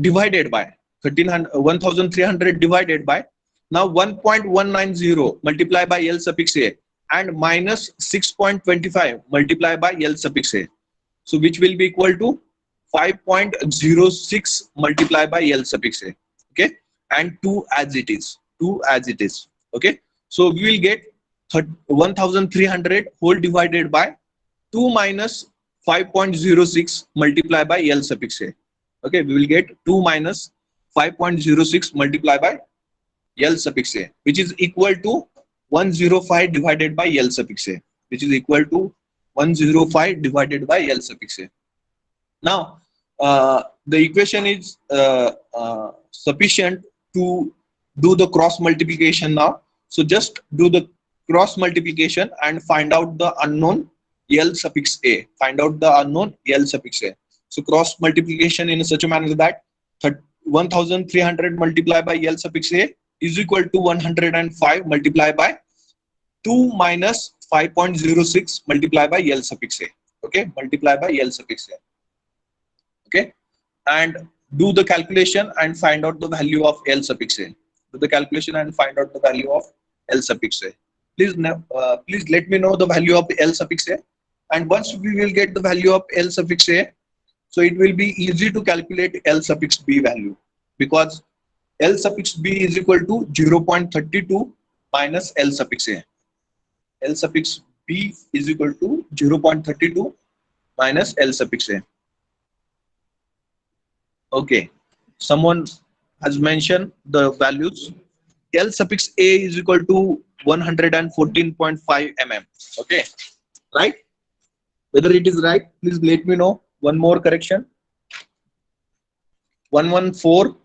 divided by 1300 divided by, now 1.190 multiplied by L suffix A and minus 6.25 multiplied by L suffix A. So which will be equal to 5.06 multiplied by L suffix A. Okay, and 2 as it is. Okay, so we will get 1300 whole divided by 2 minus 5.06 multiplied by L suffix A. Okay, we will get 2 minus 5.06 multiplied by L suffix A, which is equal to 105 divided by L suffix A, which is equal to 105 divided by L suffix A. Now the equation is sufficient to do the cross multiplication now. So just do the cross multiplication and find out the unknown L suffix a. Find out the unknown L suffix a. So cross multiplication in such a manner that 1300 multiplied by L suffix a is equal to 105 multiplied by 2 minus 5.06 multiplied by L suffix a. Okay, multiply by L suffix a. Okay, and do the calculation and find out the value of L suffix a. Do the calculation and find out the value of L suffix a. Please let me know the value of L suffix a. And once we will get the value of L suffix a, so it will be easy to calculate L suffix b value, because L suffix b is equal to 0.32 minus L suffix a. L suffix b is equal to 0.32 minus L suffix a. Okay, someone has mentioned the values. L suffix a is equal to 114.5 mm. Okay, right? Whether it is right, please let me know. One more correction. 114,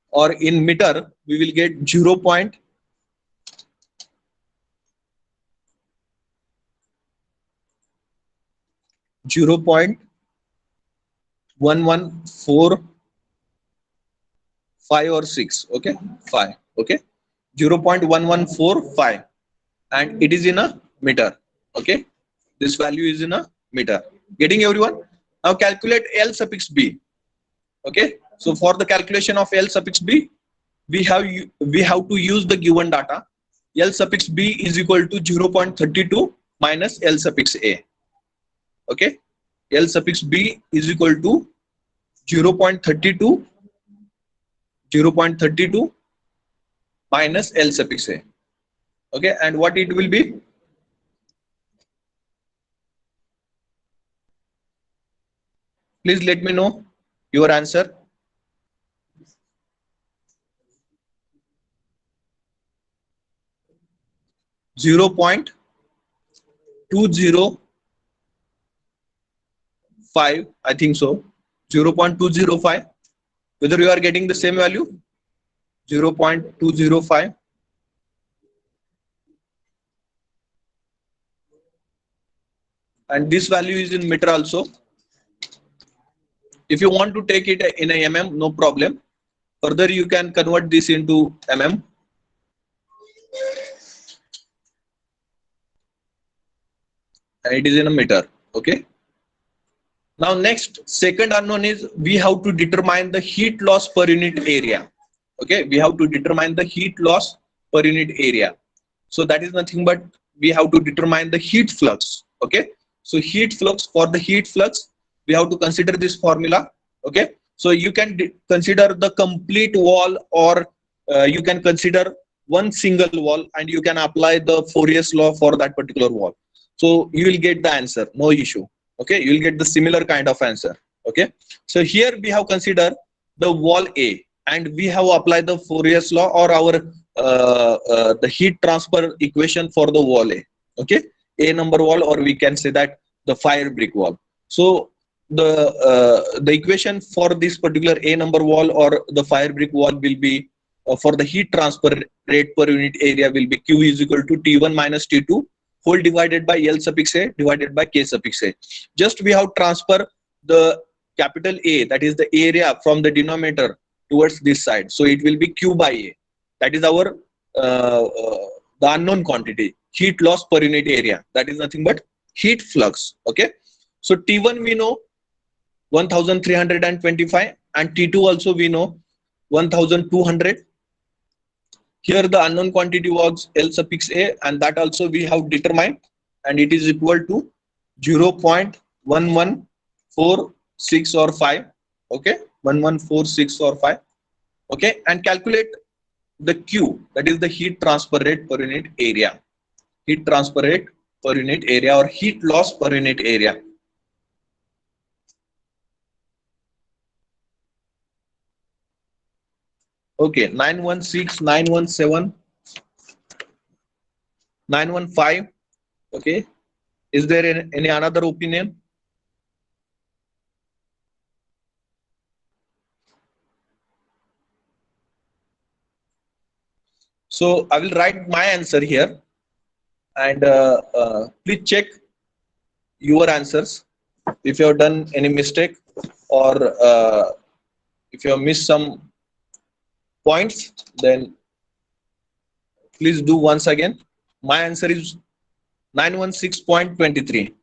or in meter we will get 0.114 5 or 6. Okay, 5. Okay, 0.1145, and it is in a meter. Okay, this value is in a meter. Getting everyone? Now calculate L suffix b. Okay, so for the calculation of L suffix b, we have to use the given data. L suffix b is equal to 0.32 minus L suffix a. Okay, L suffix b is equal to 0.32 minus L suffix a. Okay, and what it will be? Please let me know your answer. Zero point 205, I think so. 0.205. Whether you are getting the same value? 0.205. And this value is in meter also. If you want to take it in a mm, no problem. Further, you can convert this into mm. And it is in a meter. Okay. Now next, second unknown is we have to determine the heat loss per unit area. Okay, we have to determine the heat loss per unit area. So that is nothing but we have to determine the heat flux. Okay, so heat flux, for the heat flux we have to consider this formula. Okay, so you can consider the complete wall, or you can consider one single wall, and you can apply the Fourier's law for that particular wall. So you will get the answer, no issue. Okay, you will get the similar kind of answer. Okay, so here we have considered the wall A, and we have applied the Fourier's law, or our the heat transfer equation for the wall A. Okay, A number wall, or we can say that the fire brick wall. So the equation for this particular A number wall or the fire brick wall will be for the heat transfer rate per unit area will be Q is equal to T1 minus T2 whole divided by L suffix A divided by K suffix A. Just we have transfer the capital A, that is the area, from the denominator towards this side. So it will be Q by A. That is our the unknown quantity, heat loss per unit area. That is nothing but heat flux. Okay. So T1 we know 1325, and T2 also we know 1200. Here the unknown quantity was L suffix A, and that also we have determined, and it is equal to 0.1146 or 5. Okay, 1146 or 5. Okay, and calculate the Q, that is the heat transfer rate per unit area. Heat transfer rate per unit area, or heat loss per unit area. Okay, 916, 917, 915. Okay, is there any another opinion? So I will write my answer here, and please check your answers. If you have done any mistake, or if you have missed some points, then please do once again. My answer is 916.23,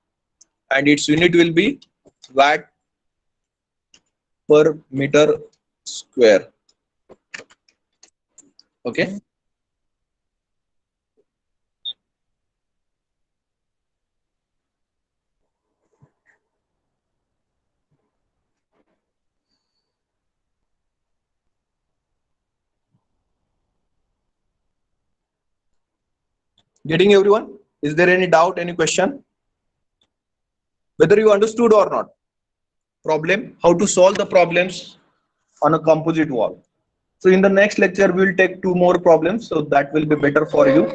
and its unit will be watt per meter square. Okay. Getting everyone? Is there any doubt, any question? Whether you understood or not? Problem, how to solve the problems on a composite wall. So in the next lecture, we'll take two more problems. So that will be better for you.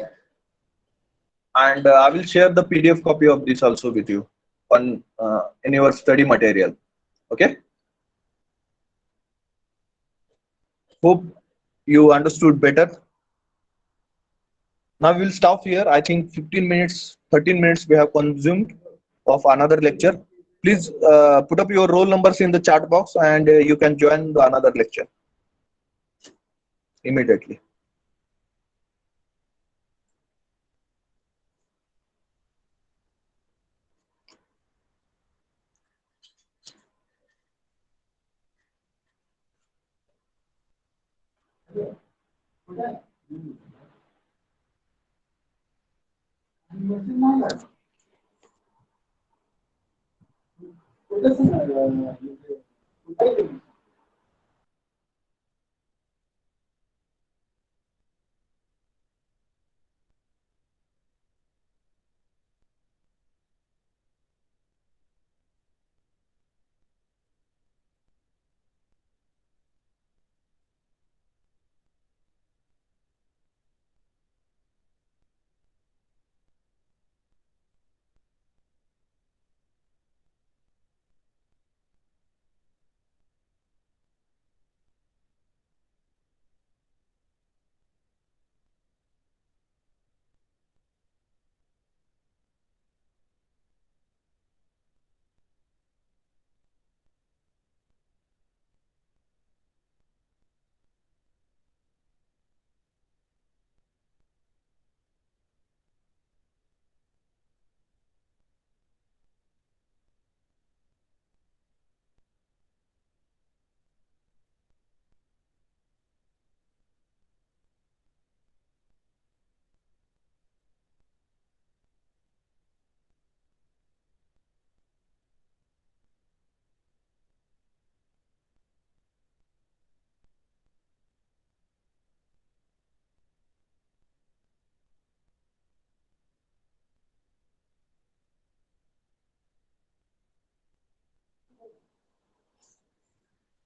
And I will share the PDF copy of this also with you on in your study material. Okay. Hope you understood better. Now we'll stop here. I think 15 minutes, 13 minutes we have consumed of another lecture. Please put up your roll numbers in the chat box, and you can join the another lecture immediately.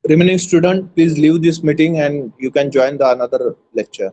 Remaining student, please leave this meeting and you can join the another lecture.